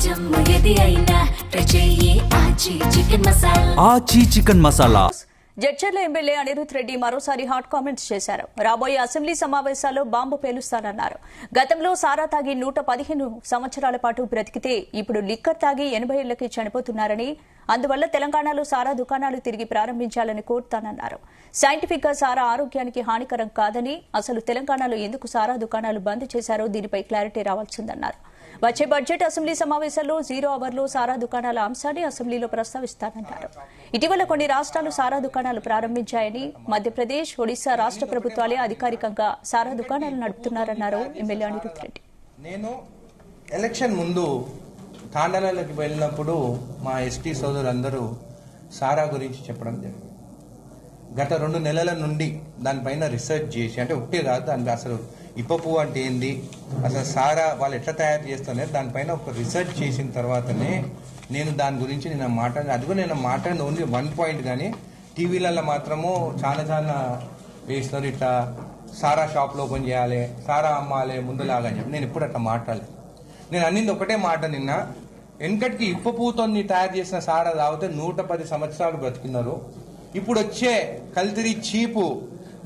ఆచి chicken masala. Jadcherla MLA Anirudh Reddy మరోసారి hot comments చేశారు. రాబోయే అసెంబ్లీ సమావేశాల్లో బాంబు పేలుస్తానన్నారు. గతంలో సారా తాగి 115 సంవత్సరాల పాటు బ్రతికితే ఇప్పుడు లిక్కర్ తాగి 80 ఏళ్లకి చనిపోతున్నారని, అందువల్ల తెలంగాణలో సారా దుకాణాలు తిరిగి ప్రారంభించాలని కోరుతానన్నారు. సైంటిఫిక్ గా సారా ఆరోగ్యానికి హానికరం కాదని, అసలు తెలంగాణలో ఎందుకు సారా దుకాణాలు బంద్ చేశారో దీనిపై క్లారిటీ రావాల్సిందన్నారు. వచ్చే బడ్జెట్ అసెంబ్లీ సమావేశాల్లో 0 అవర్లో సారా దుకాణాల అంశాన్ని అసెంబ్లీలో ప్రస్తావిస్తానన్నారు. ఇటీవల కొన్ని రాష్ట్రాలు సారా దుకాణాలు ప్రారంభించాయని, మధ్యప్రదేశ్, ఒడిశా రాష్ట్ర ప్రభుత్వాలే అధికారికంగా సారా దుకాణాలు నడుపుతున్నారన్నారు ఎమ్మెల్యే అనిరుద్ రెడ్డి. నేను ఎలక్షన్ ముందు తాండాలకి వెళ్ళినప్పుడు మా ఎస్టీ సోదరులందరూ సారా గురించి చెప్పడం జరిగింది. గత 2 నెలల నుండి దానిపైన రీసెర్చ్ చేసి, అంటే ఒకటే కాదు, దానికి అసలు ఇప్పపు అంటే ఏంది, అసలు సారా వాళ్ళు ఎట్లా తయారు చేస్తున్నారు దానిపైన ఒక రీసెర్చ్ చేసిన తర్వాతనే నేను దాని గురించి నేను మాట్లాడిన. అది కూడా నేను మాట్లాడిన ఓన్లీ 1 పాయింట్, కానీ టీవీలలో మాత్రము చాలా వేస్తున్నారు, ఇట్లా సారా షాప్లో ఓపెన్ చేయాలి, సారా అమ్మాలి ముందులాగా అని చెప్పి. నేను ఇప్పుడు అట్లా మాట్లాడలేదు. నేను అన్నింది ఒకటే మాట. నిన్న వెనకటికి ఇప్పపుతో తయారు చేసిన సారా తాగితే 110 సంవత్సరాలు బ్రతికినారు. ఇప్పుడు వచ్చే కల్తీ చీపు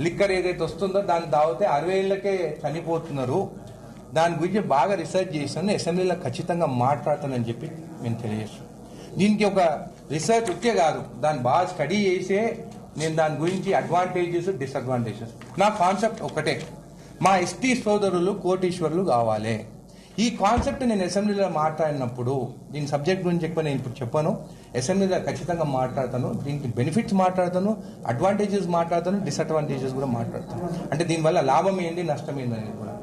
లిక్కర్ ఏదైతే వస్తుందో దాన్ని తాగితే 60 ఏళ్లకే చనిపోతున్నారు. దాని గురించి బాగా రీసెర్చ్ చేశాను, అసెంబ్లీలో ఖచ్చితంగా మాట్లాడతానని చెప్పి నేను తెలియజేస్తాను. దీనికి ఒక రీసెర్చ్ ఉక్కే కాదు, దాన్ని బాగా స్టడీ చేసే నేను దాని గురించి అడ్వాంటేజెస్ డిసడ్వాంటేజెస్. నా కాన్సెప్ట్ ఒకటే, మా ఎస్టీ సోదరులు కోటీశ్వరులు కావాలి. ఈ కాన్సెప్ట్ నేను అసెంబ్లీలో మాట్లాడినప్పుడు, దీని సబ్జెక్ట్ గురించి ఎక్కువ నేను ఇప్పుడు చెప్పాను, అసెంబ్లీలో ఖచ్చితంగా మాట్లాడతాను. దీనికి బెనిఫిట్స్ మాట్లాడతాను, అడ్వాంటేజెస్ మాట్లాడతాను, డిసడ్వాంటేజెస్ కూడా మాట్లాడతాను. అంటే దీనివల్ల లాభం ఏంటి, నష్టం ఏంటి అనేది కూడా.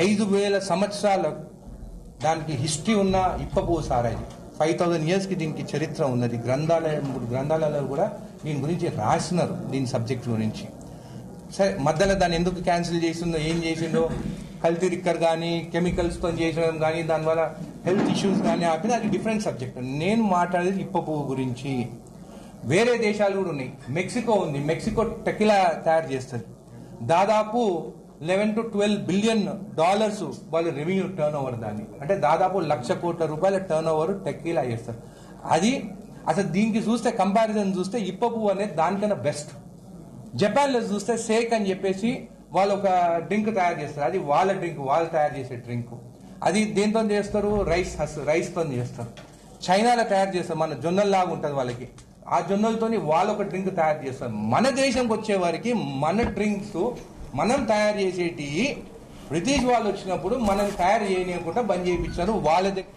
5000 సంవత్సరాల దానికి హిస్టరీ ఉన్న ఇప్పపు సారా ఇది. 5000 ఇయర్స్కి దీనికి చరిత్ర ఉన్నది. గ్రంథాలలో కూడా దీని గురించి రాసినారు, దీని సబ్జెక్ట్ గురించి. సరే, మధ్యలో దాన్ని ఎందుకు క్యాన్సిల్ చేసిందో, ఏం చేసిందో, కల్తీ లిక్కర్ కానీ కెమికల్స్తో చేసడం కానీ దానివల్ల హెల్త్ ఇష్యూస్ కానీ ఆపిన, అది డిఫరెంట్ సబ్జెక్ట్. నేను మాట్లాడేది ఇప్ప పువ్వు గురించి. వేరే దేశాలు కూడా ఉన్నాయి. మెక్సికో ఉంది, మెక్సికో టెకిలా తయారు చేస్తుంది. దాదాపు $11 to $12 బిలియన్ వాళ్ళు రెవెన్యూ టర్న్ ఓవర్ దాన్ని, అంటే దాదాపు ₹1,00,000 కోట్ల టర్న్ ఓవర్ టెకిలా చేస్తారు. అది అసలు దీనికి చూస్తే కంపారిజన్ చూస్తే ఇప్ప పువ్వు అనేది దానికన్నా బెస్ట్. జపాన్లో చూస్తే సేక్ అని చెప్పేసి వాళ్ళు ఒక డ్రింక్ తయారు చేస్తారు. అది వాళ్ళ డ్రింక్, వాళ్ళు తయారు చేసే డ్రింక్. అది దేంతో చేస్తారు, రైస్తో చేస్తారు. చైనాలో తయారు చేస్తారు, మన జొన్నల్లాగా ఉంటుంది వాళ్ళకి. ఆ జొన్నలతోని వాళ్ళు ఒక డ్రింక్ తయారు చేస్తారు. మన దేశంకి వచ్చే వారికి మన డ్రింక్స్ మనం తయారు చేసేటి బ్రిటిష్ వాళ్ళు వచ్చినప్పుడు మనం తయారు చేయనియకుండా బంద్ చేయించారు వాళ్ళ దగ్గర.